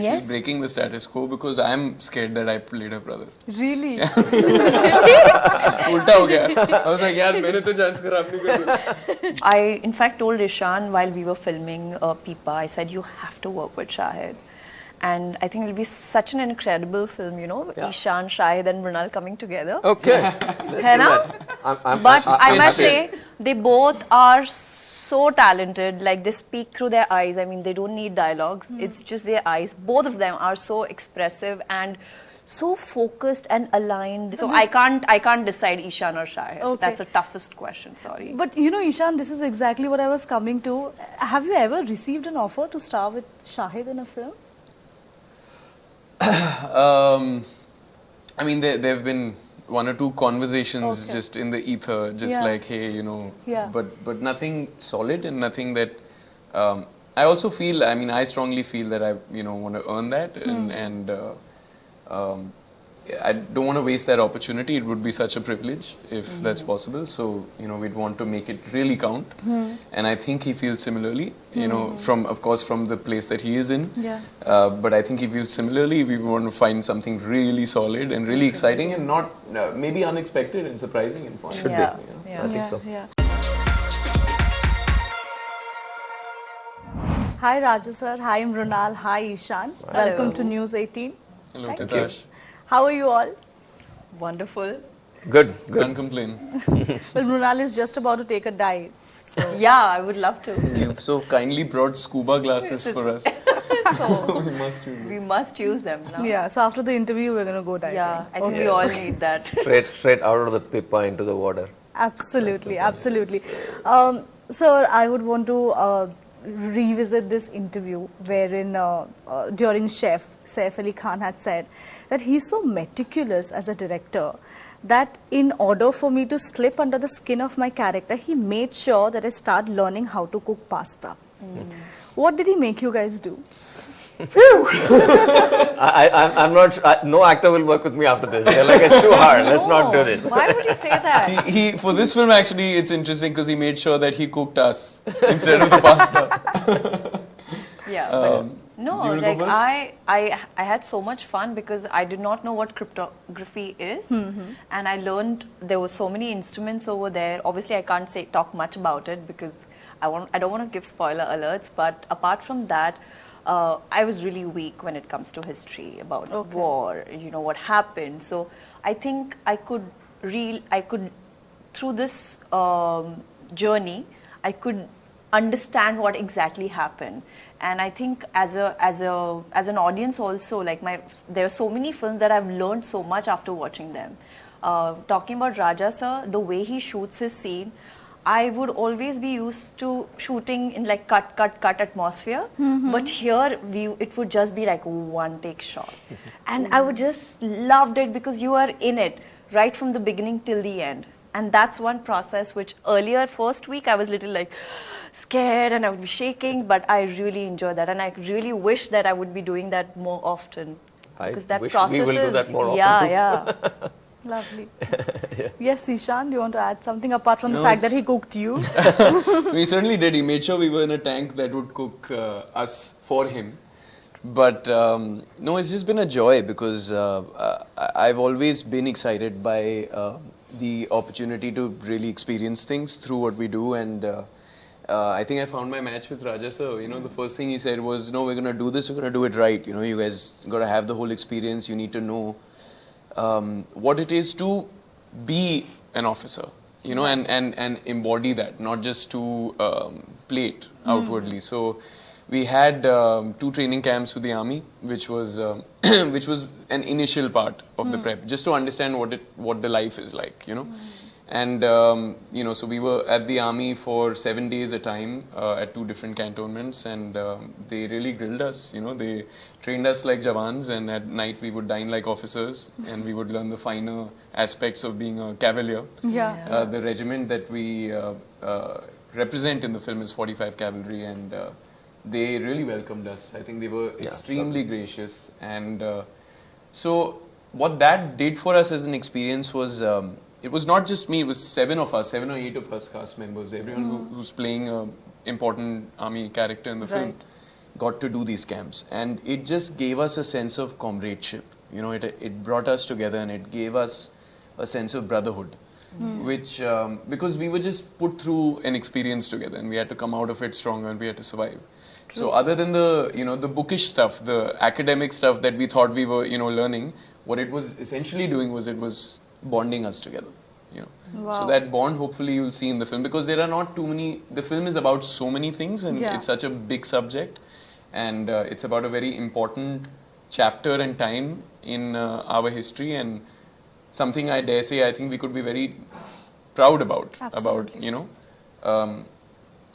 Yes. She's breaking the status quo because I'm scared that I played her brother. Really? Ulta ho gaya. I was like, yaar, maine to chance खराब नहीं कर दिया. I, in fact, told Ishaan while we were filming Pippa, I said, you have to work with Shahid. And I think it'll be such an incredible film, you know, Ishaan, Shahid and Mrunal coming together. Okay. Hai na? But I must say, they both are so talented. Like, they speak through their eyes. I mean, they don't need dialogues. It's just their eyes. Both of them are so expressive and so focused and aligned. So I can't decide Ishaan or Shahid. Okay. That's the toughest question, sorry. But you know, Ishaan, this is exactly what I was coming to. Have you ever received an offer to star with Shahid in a film? I mean, there have been one or two conversations just in the ether, just like, hey, you know, but nothing solid and nothing that. I also feel, I mean, I strongly feel that I, you know, want to earn that and I don't want to waste that opportunity. It would be such a privilege if that's possible. So, you know, we'd want to make it really count. And I think he feels similarly, you know, of course, from the place that he is in. Yeah. But I think he feels similarly. We want to find something really solid and really exciting and not maybe unexpected and surprising and fun. Should be. Yeah. I think so. Yeah. Hi Raja sir, hi Mrunal, hi Ishaan. Welcome to News 18. Hello, Titas. How are you all? Wonderful. Good. Can't complain. Well, Mrunal is just about to take a dive. So Yeah, I would love to. You've so kindly brought scuba glasses for us. So We must use it. we must use them now. yeah, so after the interview, we're going to go diving. Yeah, I think we all need that. Straight out of the Pippa into the water. Absolutely, absolutely. Sir, I would want to revisit this interview wherein during Chef, Saif Ali Khan had said that he's so meticulous as a director that in order for me to slip under the skin of my character, he made sure that I start learning how to cook pasta. What did he make you guys do? I'm not. No actor will work with me after this. They're like, it's too hard. Let's not do this. Why would you say that? He for this film actually it's interesting because he made sure that he cooked us instead of the pasta. Yeah, but no, you wanna like go first? I had so much fun because I did not know what cryptography is, and I learned there were so many instruments over there. Obviously, I can't talk much about it because I don't want to give spoiler alerts. But apart from that, I was really weak when it comes to history about war. You know what happened. So I think I could through this journey, I could understand what exactly happened. And I think as an audience also, like there are so many films that I've learned so much after watching them. Talking about Raja sir, the way he shoots his scene, I would always be used to shooting in like cut atmosphere, but here it would just be like one take shot, and I would just loved it because you are in it right from the beginning till the end. And that's one process which earlier first week I was little like scared and I would be shaking, but I really enjoy that and I really wish that I would be doing that more often. Because that wish process we will do that more yeah, often yeah. Lovely. Yes, Ishaan, do you want to add something apart from the fact that he cooked you? We certainly did. He made sure we were in a tank that would cook us for him. But no, it's just been a joy because I've always been excited by the opportunity to really experience things through what we do. And I think I found my match with Raja sir. You know, the first thing he said was, no, we're going to do this, we're going to do it right. You know, you guys got to have the whole experience. You need to know what it is to be an officer, you know, and embody that, not just to play it outwardly. So we had 2 training camps with the army, which was an initial part of the prep, just to understand what the life is like, you know. And you know, so we were at the army for 7 days a time at 2 different cantonments, and they really grilled us. You know, they trained us like Jawans, and at night we would dine like officers, and we would learn the finer aspects of being a cavalier. Yeah. The regiment that we represent in the film is 45 Cavalry, and they really welcomed us. I think they were extremely gracious, and so what that did for us as an experience was. It was not just me, it was 7 or 8 of us cast members, everyone who's playing an important army character in the film. got to do these camps, and it just gave us a sense of comradeship. You know, it brought us together, and it gave us a sense of brotherhood, which because we were just put through an experience together, and we had to come out of it stronger, and we had to survive. True. So other than the the bookish stuff, the academic stuff that we thought we were learning, what it was essentially doing was it was bonding us together. Wow. So that bond, hopefully, you'll see in the film, because there are not too many. The film is about so many things, and it's such a big subject, and it's about a very important chapter and time in our history, and something I dare say I think we could be very proud about. Absolutely. About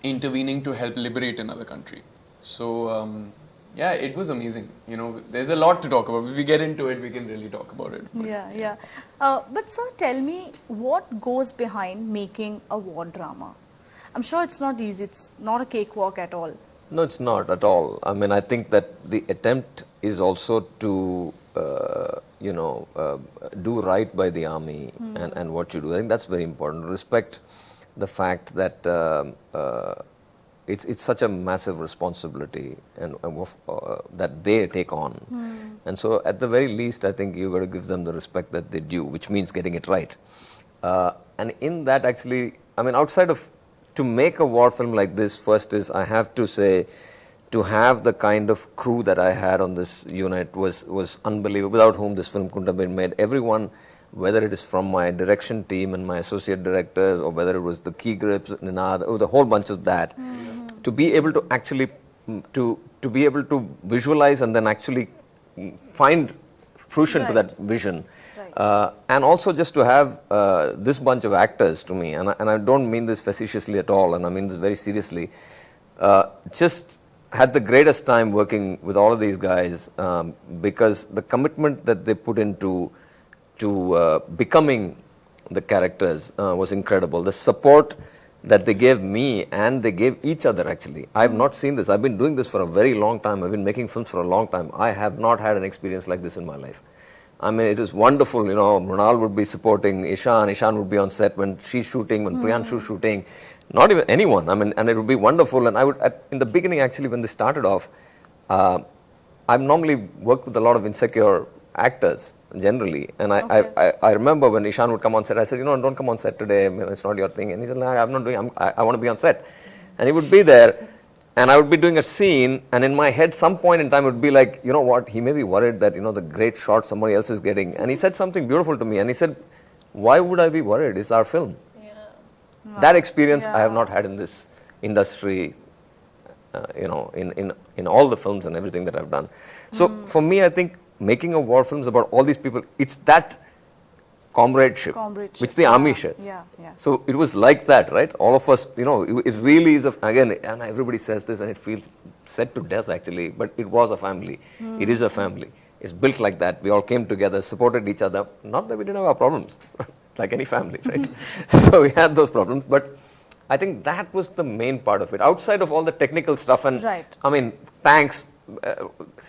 intervening to help liberate another country. So yeah, it was amazing. There's a lot to talk about. If we get into it, we can really talk about it. Yeah. But sir, tell me, what goes behind making a war drama? I'm sure it's not easy. It's not a cakewalk at all. No, it's not at all. I mean, I think that the attempt is also to, do right by the army and what you do. I think that's very important. Respect the fact that it's such a massive responsibility and that they take on. And so at the very least, I think you've got to give them the respect that they due, which means getting it right. And in that, actually, I mean, outside of, to make a war film like this, first is, I have to say, to have the kind of crew that I had on this unit was unbelievable, without whom this film couldn't have been made. Everyone, whether it is from my direction team and my associate directors, or whether it was the key grips, Ninad, or the whole bunch of that, to be able to actually, to be able to visualize and then actually find fruition to that vision. And also just to have this bunch of actors to me, and I don't mean this facetiously at all, and I mean this very seriously, just had the greatest time working with all of these guys, because the commitment that they put into becoming the characters was incredible. The support that they gave me and they gave each other, actually. I have not seen this. I've been doing this for a very long time. I've been making films for a long time. I have not had an experience like this in my life. I mean, it is wonderful. Mrunal would be supporting Ishaan. Ishaan would be on set when she's shooting, when Priyanshu's shooting. Not even anyone. I mean, and it would be wonderful. And I would, in the beginning, actually, when they started off, I've normally worked with a lot of insecure actors, generally. And I remember when Ishaan would come on set, I said, don't come on set today. I mean, it's not your thing. And he said, I'm not doing. I want to be on set. And he would be there. And I would be doing a scene, and in my head, some point in time, it would be like, you know what, he may be worried that, the great shot somebody else is getting. And he said something beautiful to me, and he said, why would I be worried? It's our film. Yeah. Wow. That experience I have not had in this industry, in all the films and everything that I've done. So for me, I think making a war film is about all these people. It's that comradeship. Which the army shares. Yeah. So it was like that, right? All of us, it really is, again, and everybody says this and it feels said to death, actually, but it was a family. It is a family. It's built like that. We all came together, supported each other. Not that we didn't have our problems, like any family, right? So we had those problems, but I think that was the main part of it. Outside of all the technical stuff and, I mean, tanks,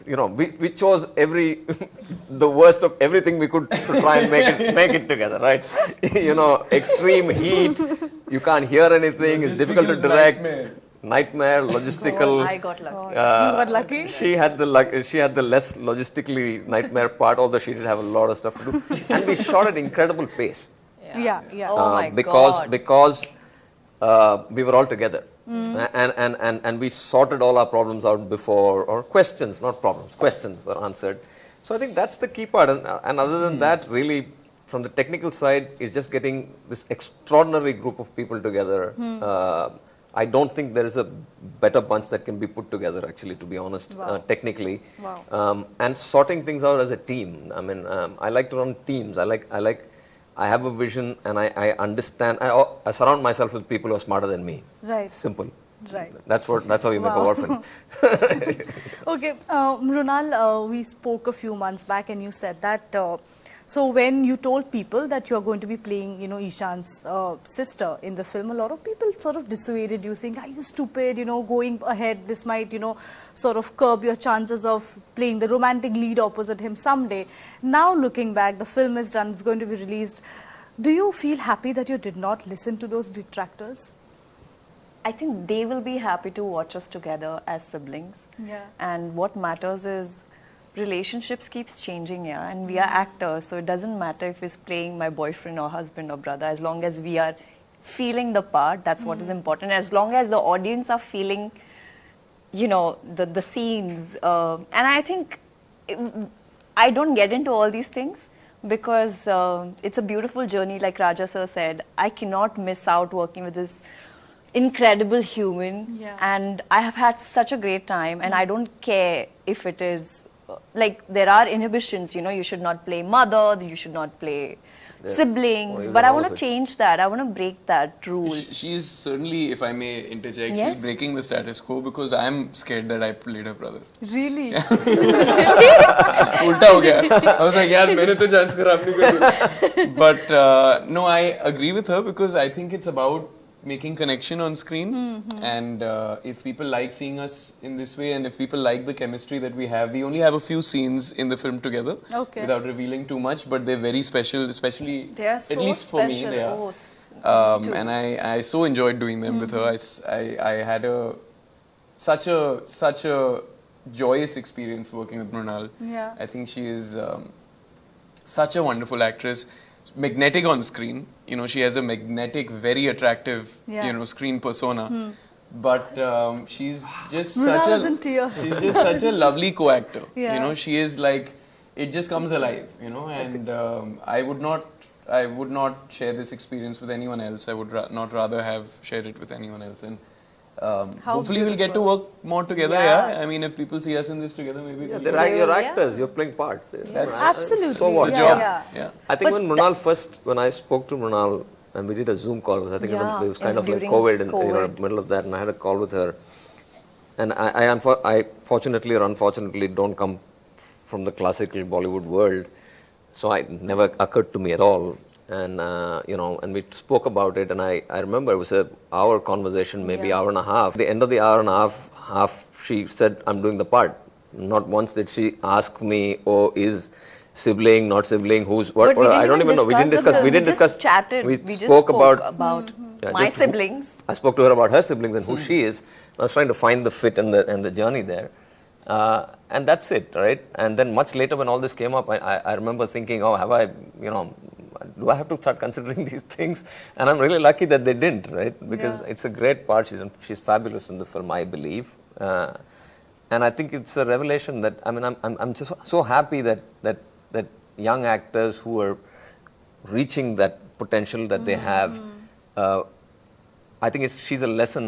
we chose the worst of everything we could to try and make it together, right? Extreme heat, you can't hear anything, it's difficult to direct. Nightmare, logistical. I got lucky. You got lucky? She had the less logistically nightmare part, although she did have a lot of stuff to do. And we shot at incredible pace. Yeah. Oh my because God. we were all together. And we sorted all our problems out before, or questions, not problems, questions were answered. So I think that's the key part. And other than that, really, from the technical side, is just getting this extraordinary group of people together. I don't think there is a better bunch that can be put together, actually, to be honest, technically. Wow. And sorting things out as a team. I mean, I like to run teams. I have a vision, and I understand. I surround myself with people who are smarter than me. Right. Simple. Right. That's how you make a war film. Okay, Mrunal, we spoke a few months back, and you said that. So when you told people that you are going to be playing, Ishaan's sister in the film, a lot of people sort of dissuaded you, saying, "Are you stupid? Going ahead, this might, sort of curb your chances of playing the romantic lead opposite him someday." Now looking back, the film is done; it's going to be released. Do you feel happy that you did not listen to those detractors? I think they will be happy to watch us together as siblings. Yeah. And what matters is relationships keeps changing, yeah. And we are actors, so it doesn't matter if he's playing my boyfriend or husband or brother. As long as we are feeling the part, that's what is important. As long as the audience are feeling, you know, the scenes. And I think I don't get into all these things because it's a beautiful journey, like Raja sir said. I cannot miss out working with this incredible human, Yeah. and I have had such a great time, and I don't care if it is like there are inhibitions, you know, you should not play mother, you should not play siblings, even but I all want of to it. change that. I want to break that rule. She's certainly, if I may interject, Yes. she's breaking the status quo because I'm scared that I played her brother. Really? उल्टा हो गया. I was like, यार मैंने तो chance खराब नहीं करी. But no, I agree with her because I think it's about making connection on screen, and if people like seeing us in this way, and if people like the chemistry that we only have a few scenes in the film together, Okay. without revealing too much, but they're very special, especially They are so at least for me, special. they are. Oh, And I so enjoyed doing them with her. I had such a joyous experience working with Mrunal. Yeah. I think she is such a wonderful actress, magnetic on screen. You know, she has a magnetic, very attractive, Yeah. you know, screen persona. But she's just Mrunal is in tears. she's just such a lovely co-actor. Yeah. You know, she is like, it just comes alive. You know, and I would not share this experience with anyone else. I would not rather have shared it with anyone else. And hopefully we'll get to beautiful. work more together. Yeah. Yeah. I mean, if people see us in this together, maybe Yeah, they'll you're Yeah. actors, you're playing parts. Absolutely. So what? the Yeah, job. yeah. Yeah. I think But when Mrunal first, when I spoke to Mrunal and we did a Zoom call, I think Yeah, it was kind and of like during COVID, and you know, COVID. middle of that, and I had a call with her. And I fortunately or unfortunately don't come from the classical Bollywood world, so it never occurred to me at all. And you know, and we spoke about it, and I remember it was an hour conversation, maybe Yeah. hour and a half. At the end of the hour and a half, she said, "I'm doing the part." Not once did she ask me, "Oh, is sibling, not sibling, who's what?" But we didn't I don't even know. We didn't discuss discuss. the We film. didn't We discuss. just chatted. We just spoke about yeah, my just siblings. I spoke to her about her siblings and who she is. I was trying to find the fit and the journey there, and that's it, right? And then much later, when all this came up, I remember thinking, "Oh, have I, you know, do I have to start considering these things?" And I'm really lucky that they didn't, right? Because Yeah. it's a great part. She's fabulous in the film, I believe. And I think it's a revelation that I'm just so happy that young actors who are reaching that potential that they have. I think she's a lesson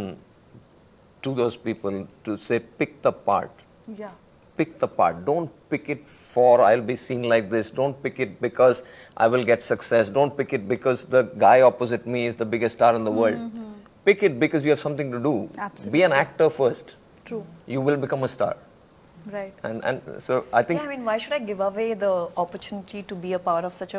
to those people to say, pick the part. Yeah. Pick the part. Don't pick it for I'll be seen like this. Don't pick it because I will get success. Don't pick it because the guy opposite me is the biggest star in the world. Pick it because you have something to do. Absolutely. Be an actor first. True. You will become a star. Right. And so I think Yeah, I mean, why should I give away the opportunity to be a part of such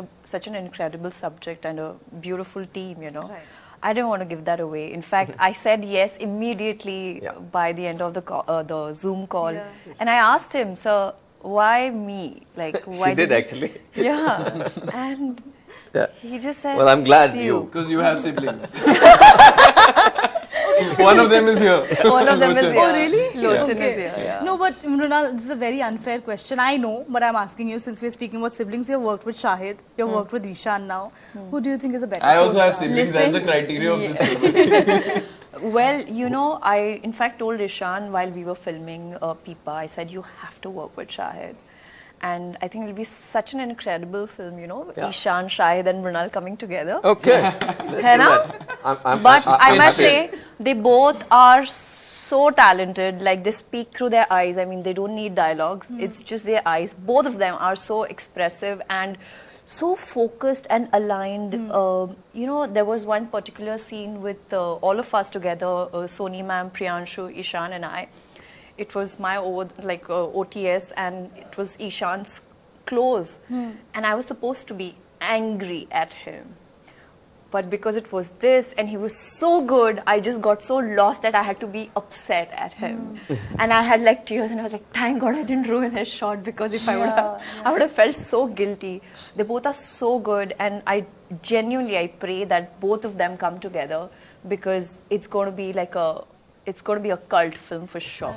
an incredible subject and a beautiful team, you know? Right. I didn't want to give that away. In fact, I said yes immediately Yeah. by the end of the Zoom call. Yeah. And I asked him, "Sir, why me? Like, why she did you-" actually. Yeah. And Yeah. he just said, Well, I'm glad "It's you- Because you have siblings. One of them is here. One of them is Lochan. here. Oh, really? Lochan Okay. is here, yeah. No, but Mrunal, this is a very unfair question. I know, but I'm asking you since we're speaking about siblings. You've worked with Shahid, you've worked with Ishaan now. Who do you think is a better I also have co-star? siblings. That's the Listen. criteria of this film. Well, you know, I in fact told Ishaan while we were filming Pippa, I said, you have to work with Shahid. And I think it'll be such an incredible film, you know, Yeah. Ishaan, Shahid and Mrunal coming together. Okay. Hai na? But I must say, they both are so talented. Like, they speak through their eyes. I mean, they don't need dialogues. It's just their eyes. Both of them are so expressive and so focused and aligned. You know, there was one particular scene with all of us together, Soni ma'am, Priyanshu, Ishaan and I. It was my OTS and it was Ishan's close. And I was supposed to be angry at him. But because it was this and he was so good, I just got so lost that I had to be upset at him. And I had like tears and I was like, thank God I didn't ruin his shot, because if I would have felt so guilty. They both are so good, and I genuinely pray that both of them come together, because it's going to be a cult film for sure.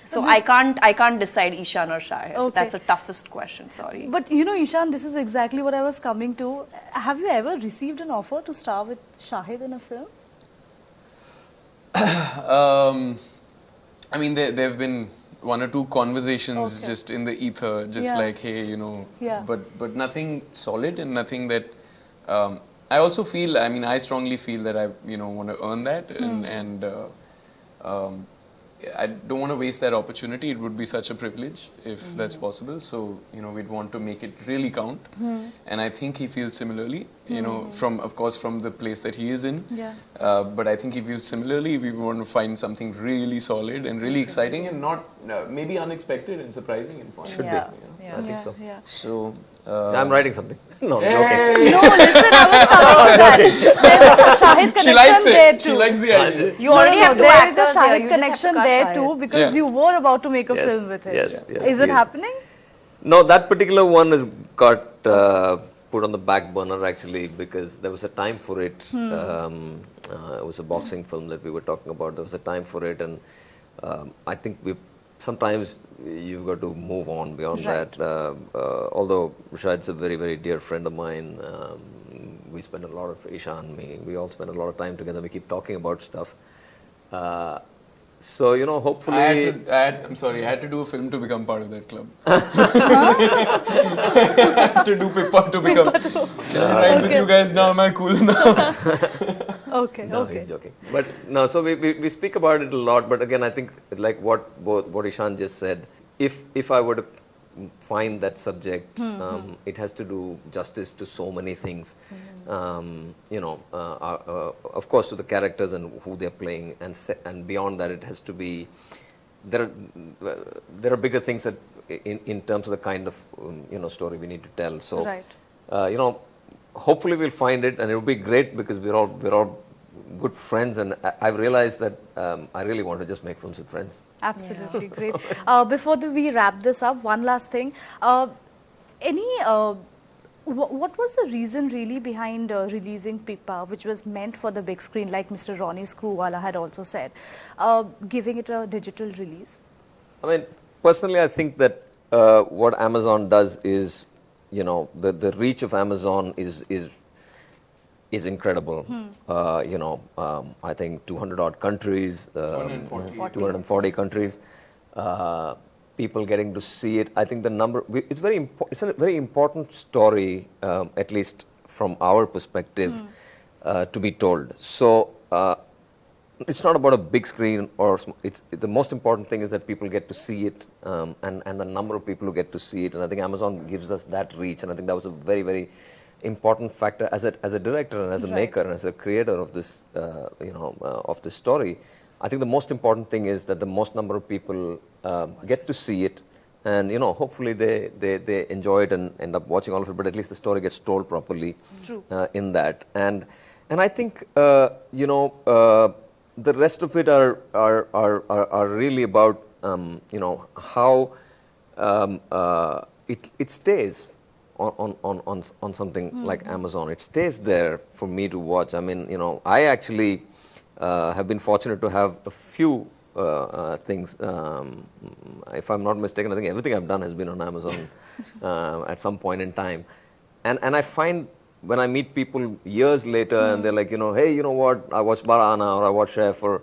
So I can't decide Ishaan or Shahid. Okay. That's the toughest question, sorry. But you know, Ishaan, this is exactly what I was coming to. Have you ever received an offer to star with Shahid in a film? I mean, there have been one or two conversations just in the ether, just like, hey, you know, but nothing solid and nothing that. I also feel, I mean, I strongly feel that I, want to earn that, and I don't want to waste that opportunity. It would be such a privilege if that's possible. So, we'd want to make it really count. And I think he feels similarly, of course, from the place that he is in. Yeah. But I think he feels similarly. We want to find something really solid and really exciting and not, maybe unexpected and surprising and fun. Should be. I think so. Yeah. So, I'm writing something. No, I'm joking. No, listen, I was coming to that. There is a Shahid connection there too. She likes the idea. You already have two there is a actors here. Shahid You just have to connection cast there Shahid. too, because you were about to make a Yes, film with him. yes, Is it yes. happening? No, that particular one has got put on the back burner actually because there was a time for it. It was a boxing film that we were talking about. There was a time for it, and I think sometimes you've got to move on beyond that. Although Shahid's a very, very dear friend of mine, we spend a lot of Ishaan, we all spend a lot of time together. We keep talking about stuff. So hopefully, I'm sorry, I had to do a film to become part of that club. I had to do Pippa to become. Right with you guys now, am I cool now? Okay, no, okay. he's joking. But no, so we speak about it a lot. But again, I think like what Ishaan just said, if I were to find that subject, it has to do justice to so many things. Of course, to the characters and who they're playing, and beyond that, it has to be. There are bigger things that in terms of the kind of story we need to tell. So, hopefully we'll find it, and it will be great because we're all good friends, and I've realized that I really want to just make films with friends. Absolutely great. Before we wrap this up, one last thing. What was the reason really behind releasing Pippa, which was meant for the big screen, like Mr. Ronnie Screwwala had also said, giving it a digital release? I mean, personally, I think that what Amazon does is, the reach of Amazon is incredible. I think 200 odd countries, 240 countries, people getting to see it. I think the number, it's a very important story, at least from our perspective, to be told. So it's not about a big screen, the most important thing is that people get to see it, and the number of people who get to see it. And I think Amazon gives us that reach, and I think that was a very, very important factor as a director and as a maker and as a creator of this, of this story. I think the most important thing is that the most number of people get to see it, and hopefully they enjoy it and end up watching all of it. But at least the story gets told properly in that. And I think the rest of it are really about how it stays on something like Amazon. It stays there for me to watch. I mean, I actually have been fortunate to have a few things. If I'm not mistaken, I think everything I've done has been on Amazon at some point in time. And I find when I meet people years later and they're like, hey, you know what, I watched Barana or I watched Chef or,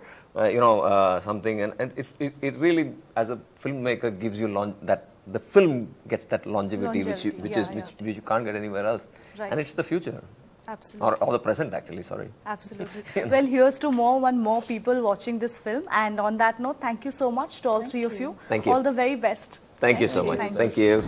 something. And it really, as a filmmaker, gives you that the film gets that longevity. which you can't get anywhere else. Right. And it's the future. Absolutely. Or the present, actually, sorry. Absolutely. Well, here's to more people watching this film. And on that note, thank you so much to all three of you. Thank you. All the very best. Thank you so much. Thank you.